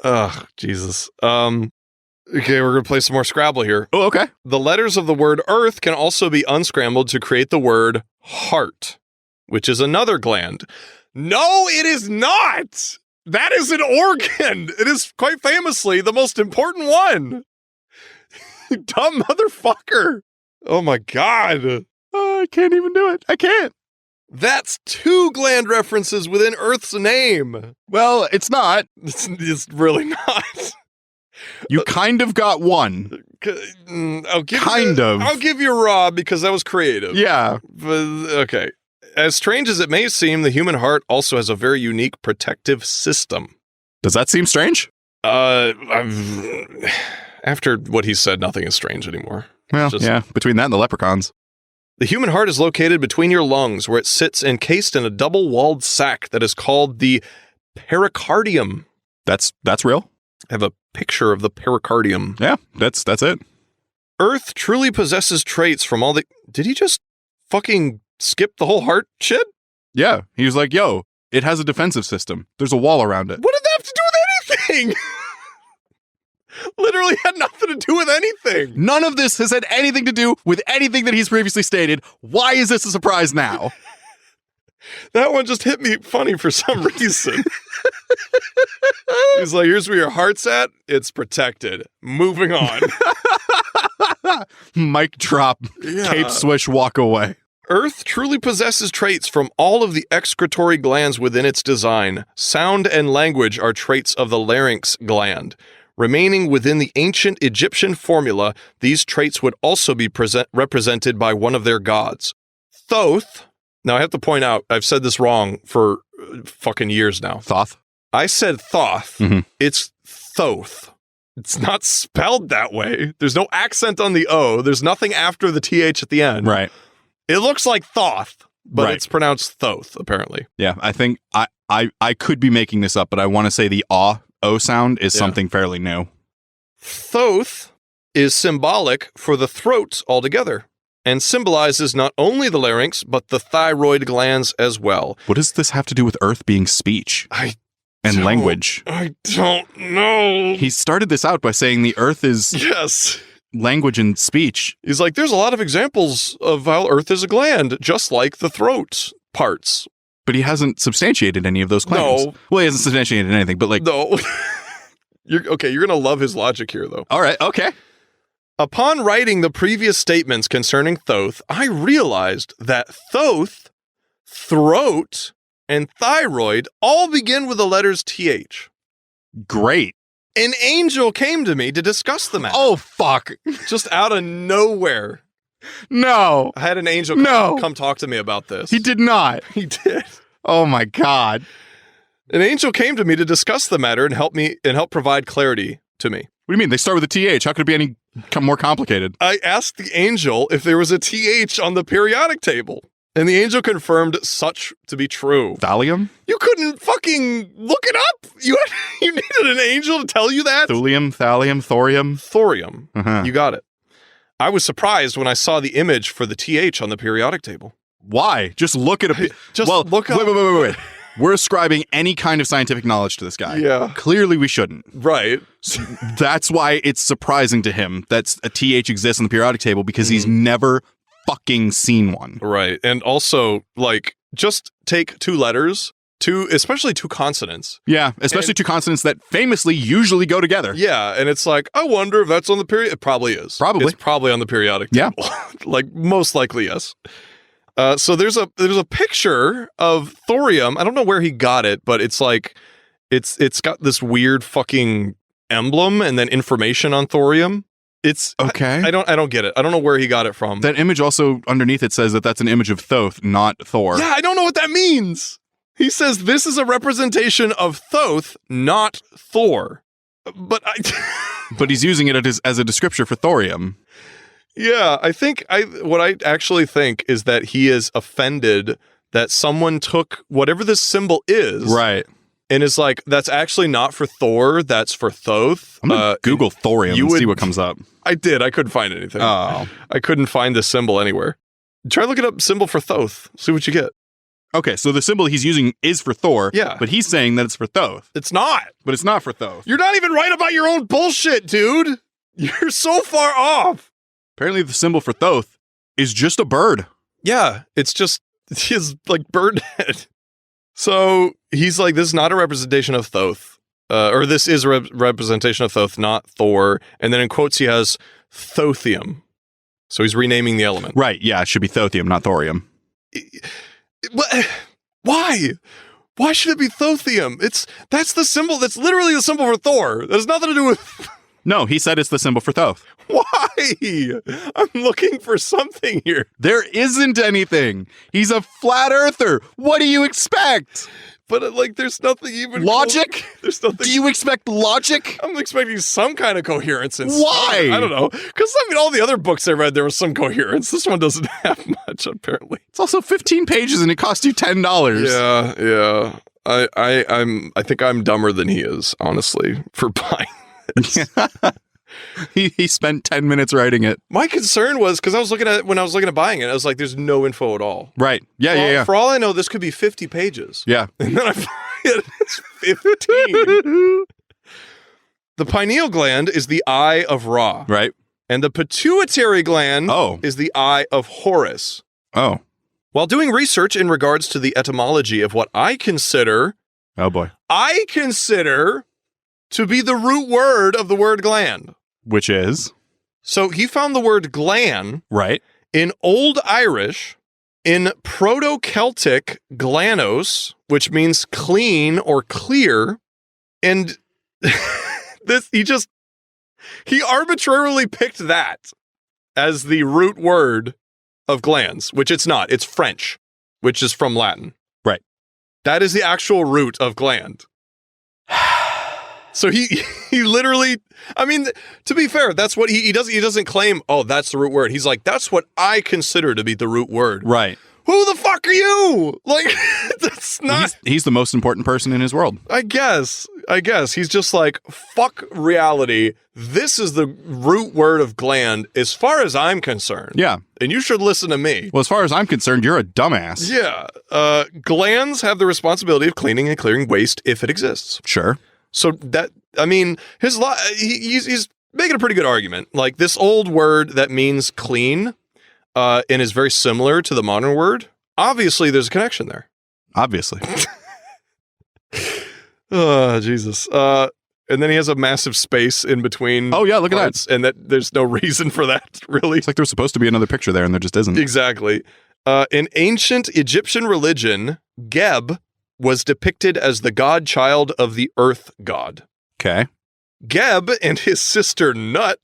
Oh, Jesus. Okay, we're going to play some more Scrabble here. Oh, okay. The letters of the word Earth can also be unscrambled to create the word heart, which is another gland. No, it is not! That is an organ! It is quite famously the most important one! Dumb motherfucker! Oh my god. I can't even do it. I can't. That's 2 gland references within Earth's name. Well, it's not. It's really not. You kind of got one. I'll give you Rob because that was creative. Yeah. But, okay. As strange as it may seem, the human heart also has a very unique protective system. Does that seem strange? After what he said, nothing is strange anymore. Well, yeah, between that and the leprechauns. The human heart is located between your lungs, where it sits encased in a double-walled sac that is called the pericardium. That's real? I have a picture of the pericardium. Yeah, that's it. Earth truly possesses traits from all the... Did he just fucking skip the whole heart shit? Yeah, he was like, yo, it has a defensive system. There's a wall around it. What did that have to do with anything? Literally had nothing to do with anything. None of this has had anything to do with anything that he's previously stated. Why is this a surprise now? That one just hit me funny for some reason. He's like, here's where your heart's at. It's protected. Moving on. Mic drop. Yeah. Cape swish, walk away. Earth truly possesses traits from all of the excretory glands within its design. Sound and language are traits of the larynx gland. Remaining within the ancient Egyptian formula, these traits would also be represented by one of their gods. Thoth. Now, I have to point out, I've said this wrong for fucking years now. Thoth? I said Thoth. Mm-hmm. It's Thoth. It's not spelled that way. There's no accent on the O. There's nothing after the TH at the end. Right. It looks like Thoth, but Right. it's pronounced Thoth, apparently. Yeah, I think I could be making this up, but I want to say the O sound is something fairly new. Thoth is symbolic for the throat altogether and symbolizes not only the larynx, but the thyroid glands as well. What does this have to do with Earth being speech and language? I don't know. He started this out by saying the Earth is Yes. language and speech. He's like, there's a lot of examples of how Earth is a gland, just like the throat parts. But he hasn't substantiated any of those claims. No. Well, he hasn't substantiated anything, but like... No. You're going to love his logic here, though. All right, okay. Upon writing the previous statements concerning Thoth, I realized that Thoth, throat, and thyroid all begin with the letters TH. Great. An angel came to me to discuss the matter. Oh, fuck. Just out of nowhere. No. I had an angel come talk to me about this. He did not. He did. Oh, my God. An angel came to me to discuss the matter and help provide clarity to me. What do you mean? They start with a TH. How could it be any more complicated? I asked the angel if there was a TH on the periodic table, and the angel confirmed such to be true. Thallium? You couldn't fucking look it up? You needed an angel to tell you that? Thulium, thallium, thorium? Thorium. Uh-huh. You got it. I was surprised when I saw the image for the TH on the periodic table. Why? Just look at a... Look up. Wait. We're ascribing any kind of scientific knowledge to this guy. Yeah. Clearly we shouldn't. Right. So that's why it's surprising to him that a TH exists on the periodic table, because he's never fucking seen one. Right. And also, like, just take two letters, especially two consonants. Yeah, especially two consonants that famously usually go together. Yeah, and it's like, I wonder if that's on the period. It probably is. Probably. It's probably on the periodic table. Like, most likely, yes. So there's a picture of thorium. I don't know where he got it, but it's like it's got this weird fucking emblem and then information on thorium. It's okay. I don't get it. I don't know where he got it from. That image also underneath it says that that's an image of Thoth, not Thor. Yeah, I don't know what that means. He says this is a representation of Thoth, not Thor. But but he's using it as a descriptor for thorium. Yeah, I think what I actually think is that he is offended that someone took whatever this symbol is, right, and is like, that's actually not for Thor, that's for Thoth. I'm gonna Google thorium and see what comes up. I did. I couldn't find anything. Oh, I couldn't find this symbol anywhere. Try looking up symbol for Thoth. See what you get. Okay, so the symbol he's using is for Thor. Yeah, but he's saying that it's for Thoth. It's not. But it's not for Thoth. You're not even right about your own bullshit, dude. You're so far off. Apparently the symbol for Thoth is just a bird. Yeah, it's just his, like, bird head. So he's like, this is not a representation of Thoth. Or this is a representation of Thoth, not Thor. And then in quotes he has Thothium. So he's renaming the element. Right, yeah, it should be Thothium, not Thorium. Why? Why should it be Thothium? That's the symbol. That's literally the symbol for Thor. That has nothing to do with... No, he said it's the symbol for Thoth. Why? I'm looking for something here. There isn't anything. He's a flat earther. What do you expect? But, like, there's nothing even... Logic? There's nothing... Do you expect logic? I'm expecting some kind of coherence. Why? I don't know. Because, I mean, all the other books I read, there was some coherence. This one doesn't have much, apparently. It's also 15 pages and it cost you $10. Yeah. I think I'm dumber than he is, honestly, for buying He spent 10 minutes writing it. My concern was, because I was looking at, when I was looking at buying it, I was like, there's no info at all. Right. Yeah. For all I know, this could be 50 pages. Yeah. And then I find it's 15. The pineal gland is the eye of Ra. Right. And the pituitary gland Oh. is the eye of Horus. Oh. While doing research in regards to the etymology of what I consider Oh, boy. to be the root word of the word gland. Which is? So he found the word glan Right. in Old Irish, in Proto-Celtic glanos, which means clean or clear, and he arbitrarily picked that as the root word of glands, which it's not. It's French, which is from Latin. Right. That is the actual root of gland. So he literally, I mean, to be fair, that's what he does. He doesn't claim, oh, that's the root word. He's like, that's what I consider to be the root word. Right. Who the fuck are you? Like, that's not. He's the most important person in his world. I guess. He's just like, fuck reality. This is the root word of gland as far as I'm concerned. Yeah. And you should listen to me. Well, as far as I'm concerned, you're a dumbass. Yeah. Glands have the responsibility of cleaning and clearing waste if it exists. Sure. So that, I mean, he's making a pretty good argument. Like, this old word that means clean and is very similar to the modern word, obviously there's a connection there. Obviously. Oh, Jesus. And then he has a massive space in between. Oh, yeah, look at that. And that there's no reason for that, really. It's like there was supposed to be another picture there, and there just isn't. Exactly. In ancient Egyptian religion, Geb was depicted as the godchild of the earth god. Okay. Geb and his sister Nut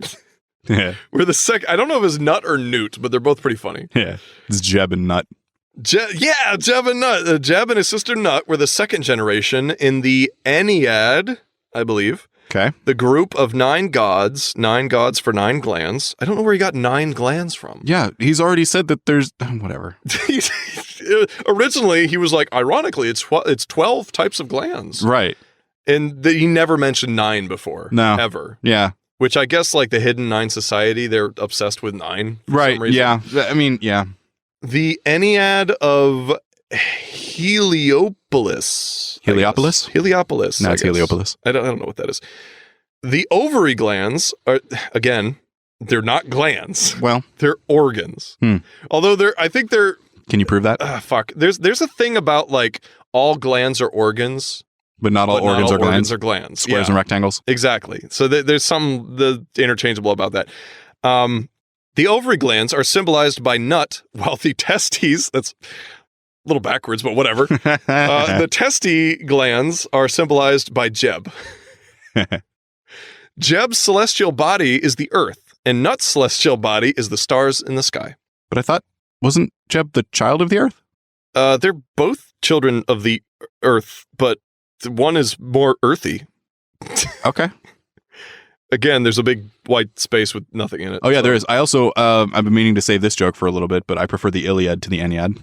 Yeah. were the second. I don't know if it's Nut or Newt, but they're both pretty funny. Yeah. It's Jeb and Nut. Jeb and Nut. Jeb and his sister Nut were the second generation in the Ennead, I believe. Okay. The group of 9 gods for 9 glands. I don't know where he got 9 glands from. Yeah, he's already said that there's whatever. Originally, he was like, ironically, it's 12 types of glands. Right. And he never mentioned 9 before. No. Ever. Yeah. Which I guess, like the Hidden 9 Society, they're obsessed with 9. Right. Yeah. I mean, yeah. The Ennead of Heliopolis. Heliopolis? Heliopolis. No, it's Heliopolis. I don't know what that is. The ovary glands are, again, they're not glands. Well, they're organs. Although I think they're. Can you prove that? Fuck. There's a thing about like all glands are organs. But not all organs are glands. Squares and rectangles. Exactly. So there's some interchangeable about that. The ovary glands are symbolized by Nut, while the testes, that's a little backwards, but whatever. The testy glands are symbolized by Jeb. Jeb's celestial body is the earth, and Nut's celestial body is the stars in the sky. But I thought, wasn't Jeb the child of the earth? They're both children of the earth, but one is more earthy. Okay. Again, there's a big white space with nothing in it. Oh, yeah, there is. I also, I've been meaning to save this joke for a little bit, but I prefer the Iliad to the Ennead.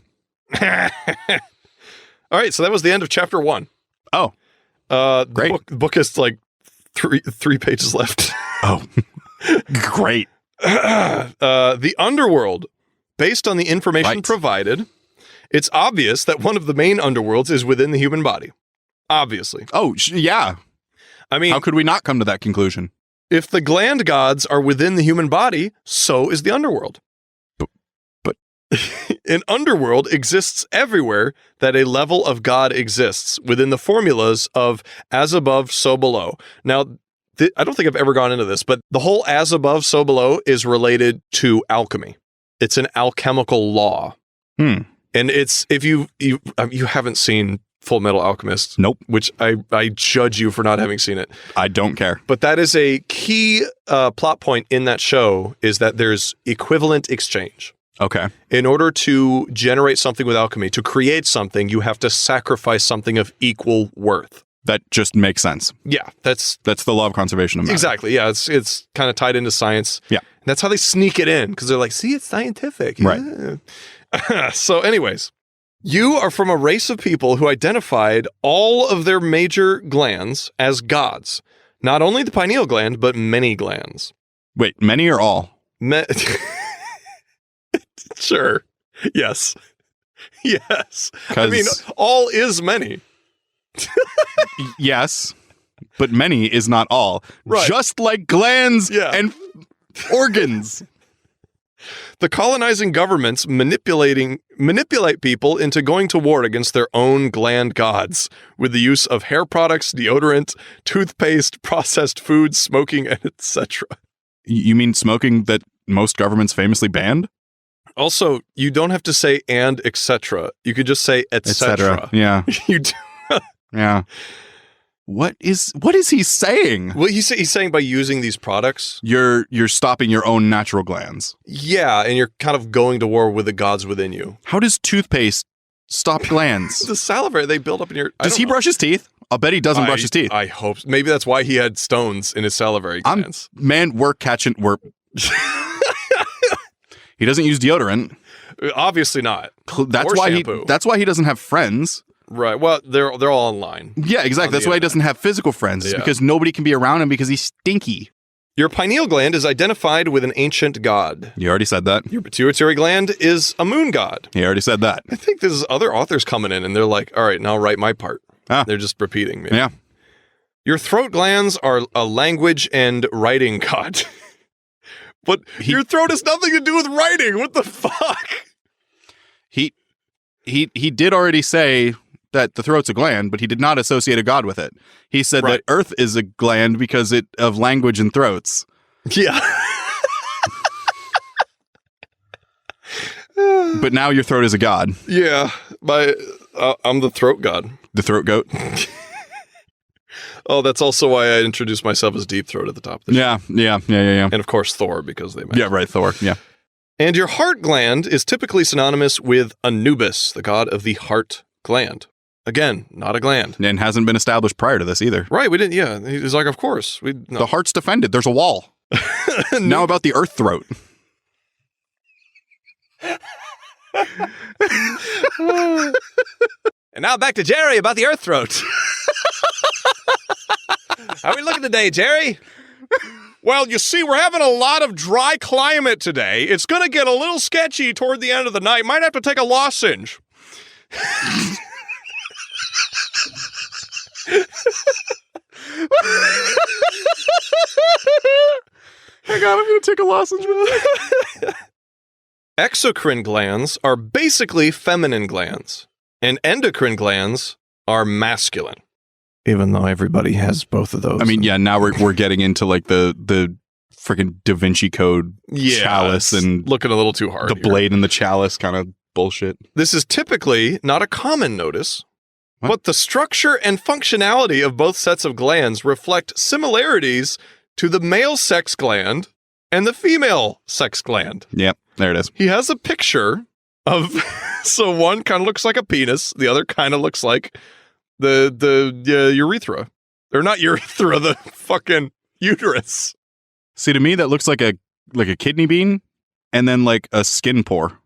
All right, so that was the end of chapter 1. Oh. Great. The book has like three pages left. Oh. Great. The underworld. Based on the information provided, it's obvious that one of the main underworlds is within the human body. Obviously. Oh, yeah. I mean, how could we not come to that conclusion? If the gland gods are within the human body, so is the underworld. But an underworld exists everywhere that a level of God exists within the formulas of as above, so below. Now, I don't think I've ever gone into this, but the whole as above, so below is related to alchemy. It's an alchemical law. And it's, if you haven't seen Full Metal Alchemist. Nope. Which I judge you for not having seen it. I don't care. But that is a key plot point in that show, is that there's equivalent exchange. Okay. In order to generate something with alchemy, to create something, you have to sacrifice something of equal worth. That just makes sense. Yeah, that's the law of conservation of matter. Exactly. Yeah, it's kind of tied into science. Yeah. And that's how they sneak it in, because they're like, see, it's scientific. Right. Yeah. So anyways, you are from a race of people who identified all of their major glands as gods. Not only the pineal gland, but many glands. Wait, many or all? Sure. Yes. Yes. I 'Cause- mean, all is many. Yes, but many is not all. Right. Just like glands Yeah. and organs. The colonizing governments manipulate people into going to war against their own gland gods with the use of hair products, deodorant, toothpaste, processed foods, smoking, and etc. You mean smoking that most governments famously banned? Also, you don't have to say and etc. You could just say etc. Yeah. You do. Yeah. What is he saying? Well, he's saying by using these products, You're stopping your own natural glands. yeah, and you're kind of going to war with the gods within you. How does toothpaste stop glands? The salivary they build up in your. Does he brush his teeth? I'll bet he doesn't brush his teeth. I hope. Maybe that's why he had stones in his salivary glands. We're He doesn't use deodorant. Obviously not. That's Or why shampoo. that's why he doesn't have friends. Right. Well, they're all online. Yeah, exactly. That's why he doesn't have physical friends. It's Yeah. because nobody can be around him because he's stinky. Your pineal gland is identified with an ancient god. You already said that. Your pituitary gland is a moon god. You already said that. I think there's other authors coming in and they're like, all right, now write my part. Ah. They're just repeating me. Yeah. Your throat glands are a language and writing god. But your throat has nothing to do with writing. What the fuck? He did already say that the throat's a gland, but he did not associate a god with it. He said Right. that Earth is a gland because of language and throats. Yeah. But now your throat is a god. Yeah. I'm the throat god. The throat goat. Oh, that's also why I introduced myself as Deep Throat at the top of the show. Yeah. And of course, Thor, because they met. Yeah, right, Thor. Yeah. And your heart gland is typically synonymous with Anubis, the god of the heart gland. Again, not a gland. And hasn't been established prior to this either. Right, we didn't, yeah. He's like, of course. The heart's defended. There's a wall. Now about the earth throat. And now back to Jerry about the earth throat. How are we looking today, Jerry? Well, you see, we're having a lot of dry climate today. It's going to get a little sketchy toward the end of the night. Might have to take a lozenge. Hang on, I'm going to take a lozenge. Exocrine glands are basically feminine glands, and endocrine glands are masculine. Even though everybody has both of those. I mean, yeah, now we're getting into like the freaking Da Vinci Code chalice it's and looking a little too hard. the here. blade and the chalice kind of bullshit. This is typically not a common notice, but the structure and functionality of both sets of glands reflect similarities to the male sex gland and the female sex gland. Yep, there it is. He has a picture of, so one kind of looks like a penis, the other kind of looks like the urethra. Or not urethra, the fucking uterus. See, to me, that looks like a kidney bean and then like a skin pore.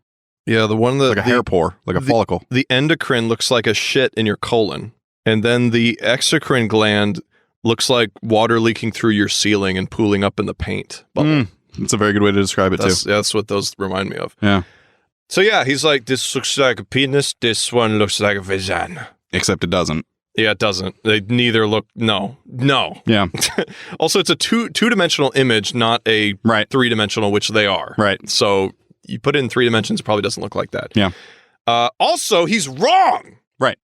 Yeah, the one that Like a hair pore, like a follicle. The endocrine looks like a shit in your colon. And then the exocrine gland looks like water leaking through your ceiling and pooling up in the paint bubble. That's a very good way to describe it, too. That's what those remind me of. Yeah. So yeah, he's like, this looks like a penis, this one looks like a vagina. Except it doesn't. Yeah, it doesn't. They neither look, no. Yeah. Also, it's a two-dimensional image, not a three-dimensional, which they are. Right. So you put it in 3 dimensions, it probably doesn't look like that. Yeah. Also, he's wrong. Right.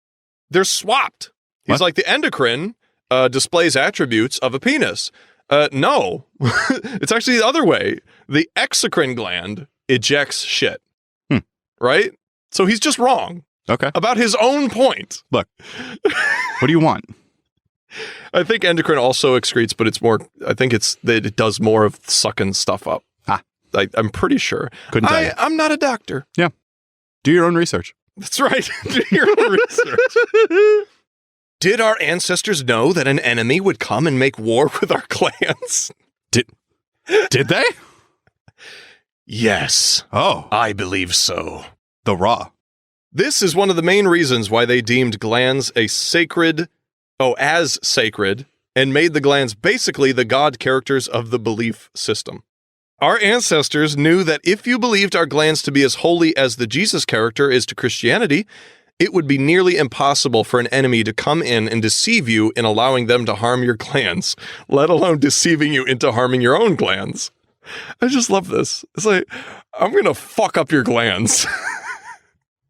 They're swapped. He's like, the endocrine displays attributes of a penis. No. It's actually the other way. The exocrine gland ejects shit. Right? So he's just wrong. Okay. About his own point. Look. What do you want? I think endocrine also excretes, but it's more, I think it's that it does more of sucking stuff up. I'm pretty sure. Couldn't tell you. I'm not a doctor. Yeah. Do your own research. That's right. Do your own research. Did our ancestors know that an enemy would come and make war with our clans? Did they? Yes. Oh. I believe so. The raw. This is one of the main reasons why they deemed glands as sacred and made the glands basically the god characters of the belief system. Our ancestors knew that if you believed our glands to be as holy as the Jesus character is to Christianity, it would be nearly impossible for an enemy to come in and deceive you in allowing them to harm your glands, let alone deceiving you into harming your own glands. I just love this. It's like, I'm going to fuck up your glands.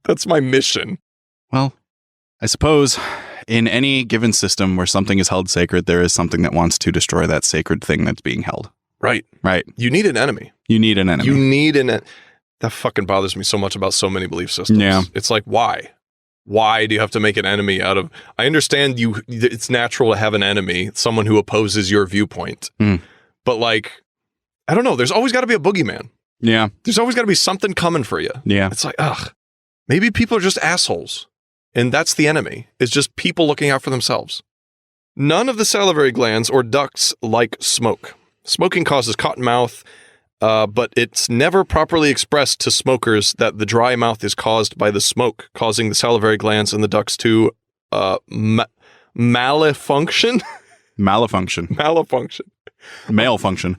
That's my mission. Well, I suppose in any given system where something is held sacred, there is something that wants to destroy that sacred thing that's being held. Right. Right. You need an enemy. You need an enemy. You need that fucking bothers me so much about so many belief systems. Yeah. It's like, why? Why do you have to make an enemy out of... I understand it's natural to have an enemy, someone who opposes your viewpoint. But like, I don't know. There's always got to be a boogeyman. Yeah. There's always got to be something coming for you. Yeah. It's like, maybe people are just assholes. And that's the enemy. It's just people looking out for themselves. None of the salivary glands or ducts like smoke. Smoking causes cotton mouth, but it's never properly expressed to smokers that the dry mouth is caused by the smoke, causing the salivary glands and the ducts to malfunction. Malfunction.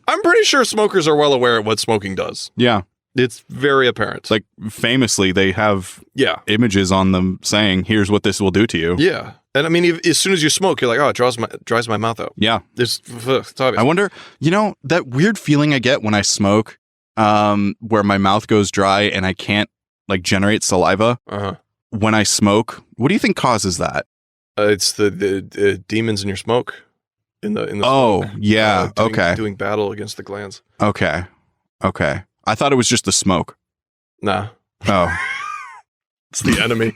I'm pretty sure smokers are well aware of what smoking does. Yeah. It's very apparent. Like, famously, they have images on them saying, here's what this will do to you. Yeah. And I mean, as soon as you smoke, you're like, oh, it dries my mouth out. Yeah. It's obvious. I wonder, that weird feeling I get when I smoke, where my mouth goes dry and I can't, like, generate saliva. When I smoke, what do you think causes that? It's the demons in your smoke. In the smoke. Yeah. Doing battle against the glands. Okay. I thought it was just the smoke. Nah. Oh. It's the enemy.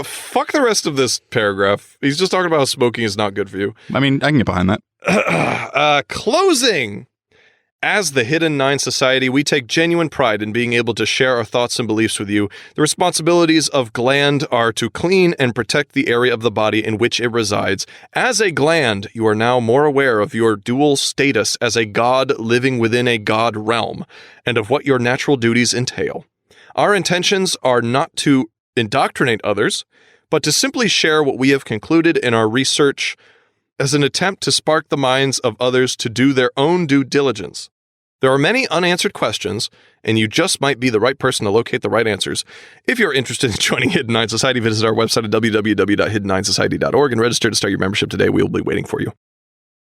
Fuck the rest of this paragraph. He's just talking about how smoking is not good for you. I mean, I can get behind that. Closing. As the Hidden Nine Society, we take genuine pride in being able to share our thoughts and beliefs with you. The responsibilities of gland are to clean and protect the area of the body in which it resides. As a gland, you are now more aware of your dual status as a god living within a god realm, and of what your natural duties entail. Our intentions are not to indoctrinate others, but to simply share what we have concluded in our research as an attempt to spark the minds of others to do their own due diligence. There are many unanswered questions, and you just might be the right person to locate the right answers. If you're interested in joining Hidden Nine Society, visit our website at www.hidden9society.org and register to start your membership today. We will be waiting for you.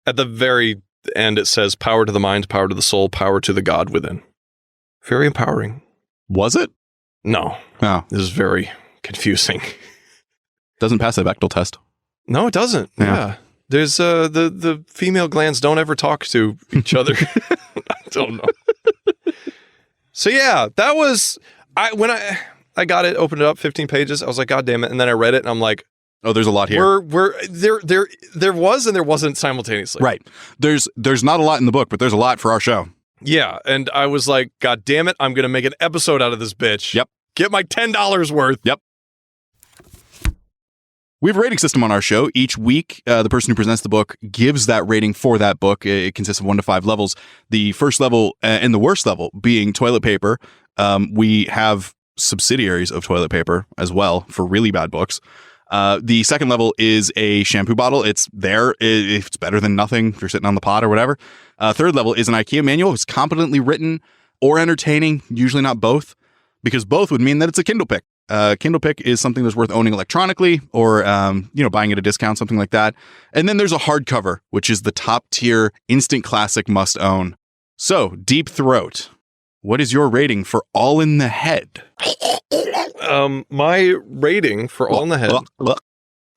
At the very end, it says, power to the mind, power to the soul, power to the God within. Very empowering. Was it? No. Oh. This is very confusing. Doesn't pass the Bechdel test. No, it doesn't. Yeah. There's the female glands don't ever talk to each other. I don't know. So yeah, that was when I got it, opened it up, 15 pages. I was like, God damn it! And then I read it, and I'm like, oh, there's a lot here. There was and there wasn't simultaneously. Right. There's not a lot in the book, but there's a lot for our show. Yeah, and I was like, God damn it! I'm gonna make an episode out of this bitch. Yep. Get my $10 worth. Yep. We have a rating system on our show. Each week, the person who presents the book gives that rating for that book. It consists of 1 to 5 levels. The first level and the worst level being toilet paper. We have subsidiaries of toilet paper as well for really bad books. The second level is a shampoo bottle. It's there. It's better than nothing if you're sitting on the pot or whatever. Third level is an IKEA manual. It's competently written or entertaining, usually not both, because both would mean that it's a Kindle pick. Kindle pick is something that's worth owning electronically or, buying at a discount, something like that. And then there's a hardcover, which is the top tier instant classic must own. So, Deep Throat, what is your rating for All in the Head? My rating for All in the Head,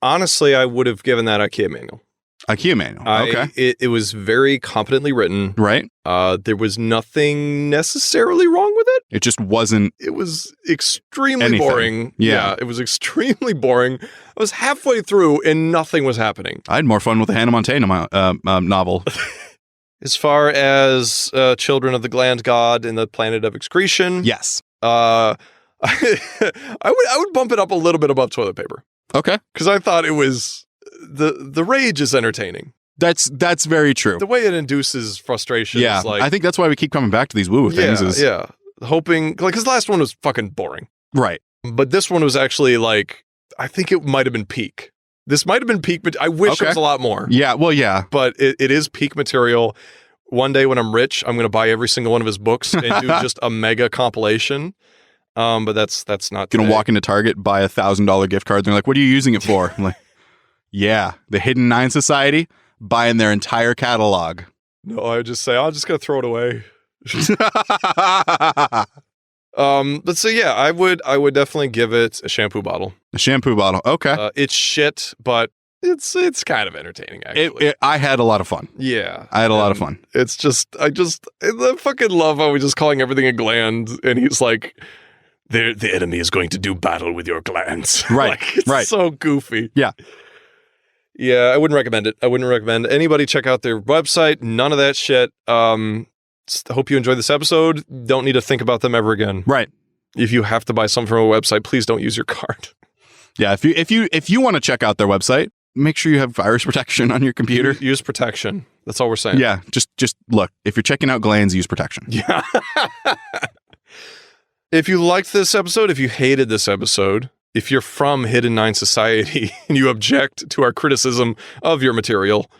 honestly, I would have given that IKEA manual. IKEA manual. Okay. It was very competently written. Right. There was nothing necessarily wrong with it. It just wasn't. It was extremely boring. Yeah. It was extremely boring. I was halfway through and nothing was happening. I had more fun with the Hannah Montana novel. As far as Children of the Gland God and the Planet of Excretion. Yes. I would bump it up a little bit above toilet paper. Okay. Because I thought it was the rage is entertaining. That's very true. The way it induces frustration. Yeah, is like, I think that's why we keep coming back to these woo things. Yeah, hoping because the last one was fucking boring. Right. But this one was actually like, I think it might have been peak. This might have been peak. I wish it was a lot more. Yeah, well, yeah. But it is peak material. One day when I'm rich, I'm going to buy every single one of his books and do just a mega compilation. But that's not Going to walk into Target, buy $1,000 gift card. And they're like, what are you using it for? I'm like, yeah, the Hidden Nine Society, buying their entire catalog. No, I would just say, I'm just going to throw it away. But so yeah, I would definitely give it a shampoo bottle. A shampoo bottle. Okay. It's shit, but it's kind of entertaining, actually. I had a lot of fun. Yeah. I had a lot of fun. It's just, I fucking love how we're just calling everything a gland. And he's like, the enemy is going to do battle with your glands. Right. Like, it's right. so goofy. Yeah. Yeah, I wouldn't recommend it. I wouldn't recommend anybody check out their website. None of that shit. Hope you enjoyed this episode. Don't need to think about them ever again. Right. If you have to buy something from a website, please don't use your card. Yeah. If you want to check out their website, make sure you have virus protection on your computer. Use protection. That's all we're saying. Yeah. Just look. If you're checking out glands, use protection. Yeah. If you liked this episode, if you hated this episode, if you're from Hidden Nine Society and you object to our criticism of your material,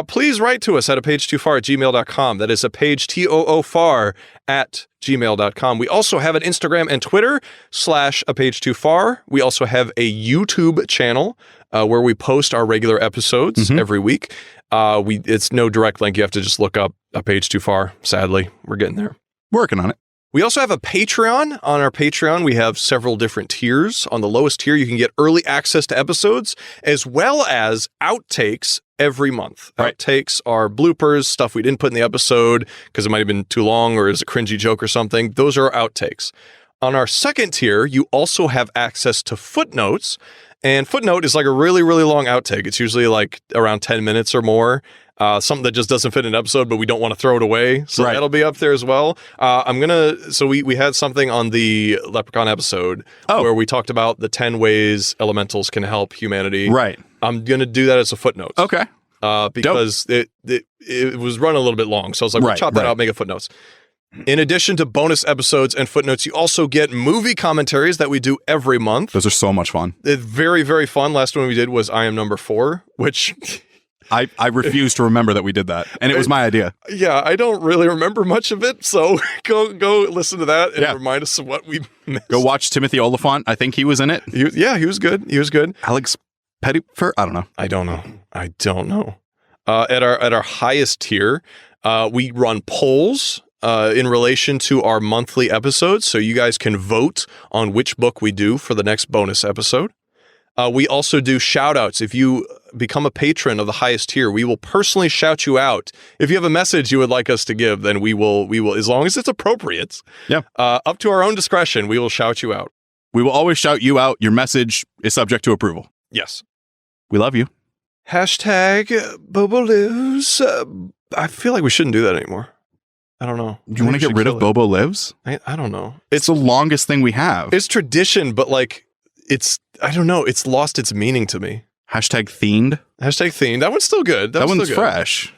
please write to us at apage2far@gmail.com. That is apage2far@gmail.com. We also have an Instagram and Twitter /apage2far. We also have a YouTube channel where we post our regular episodes every week. It's no direct link. You have to just look up apage2far. Sadly, we're getting there. Working on it. We also have a Patreon. On our Patreon, we have several different tiers. On the lowest tier, you can get early access to episodes, as well as outtakes every month. Right. Outtakes are bloopers, stuff we didn't put in the episode because it might have been too long or is a cringy joke or something. Those are outtakes. On our second tier, you also have access to footnotes. And footnote is like a really, really long outtake. It's usually like around 10 minutes or more. Something that just doesn't fit in an episode, but we don't want to throw it away. So that'll be up there as well. We had something on the Leprechaun episode where we talked about the 10 ways elementals can help humanity. Right. I'm going to do that as a footnote. Okay. Because it was running a little bit long. So I was like, we'll chop that out, make it footnotes. In addition to bonus episodes and footnotes, you also get movie commentaries that we do every month. Those are so much fun. It's very, very fun. Last one we did was I Am Number 4, which... I refuse to remember that we did that, and it was my idea. Yeah, I don't really remember much of it, so go listen to that and remind us of what we missed. Go watch Timothy Oliphant. I think he was in it. He was good. He was good. Alex Pettyfer? I don't know. I don't know. At our highest tier, we run polls in relation to our monthly episodes, so you guys can vote on which book we do for the next bonus episode. We also do shout-outs. If you become a patron of the highest tier, we will personally shout you out. If you have a message you would like us to give, then we will, as long as it's appropriate, up to our own discretion, we will shout you out. We will always shout you out. Your message is subject to approval. Yes. We love you. # Bobo Lives. I feel like we shouldn't do that anymore. I don't know. Do you want to get rid of Bobo Lives? I don't know. It's the longest thing we have. It's tradition, but like, I don't know. It's lost its meaning to me. #themed. #themed. That one's still good. That one's fresh.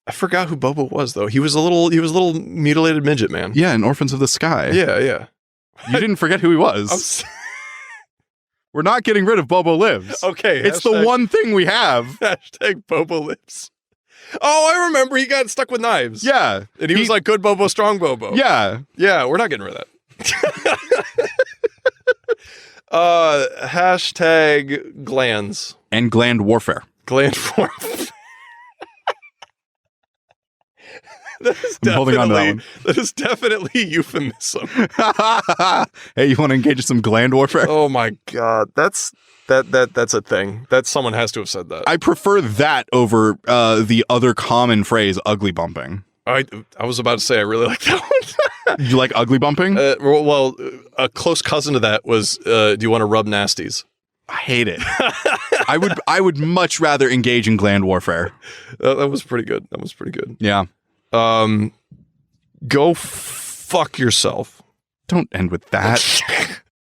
I forgot who Bobo was though. He was a little mutilated midget man. Yeah, in Orphans of the Sky. Yeah. You didn't forget who he was. We're not getting rid of Bobo Lives. Okay. It's the one thing we have. # Bobo Lives. Oh, I remember. He got stuck with knives. Yeah. And he was like, good Bobo, strong Bobo. Yeah. Yeah, we're not getting rid of that. #glands. And gland warfare. Gland warfare. I'm holding on to that one. That is definitely euphemism. Hey, you want to engage in some gland warfare? Oh my God. That's a thing. Someone has to have said that. I prefer that over the other common phrase, ugly bumping. I was about to say I really like that one. You like ugly bumping? Well, a close cousin to that was, do you want to rub nasties? I hate it. I would much rather engage in gland warfare. That was pretty good. Yeah. Go fuck yourself. Don't end with that.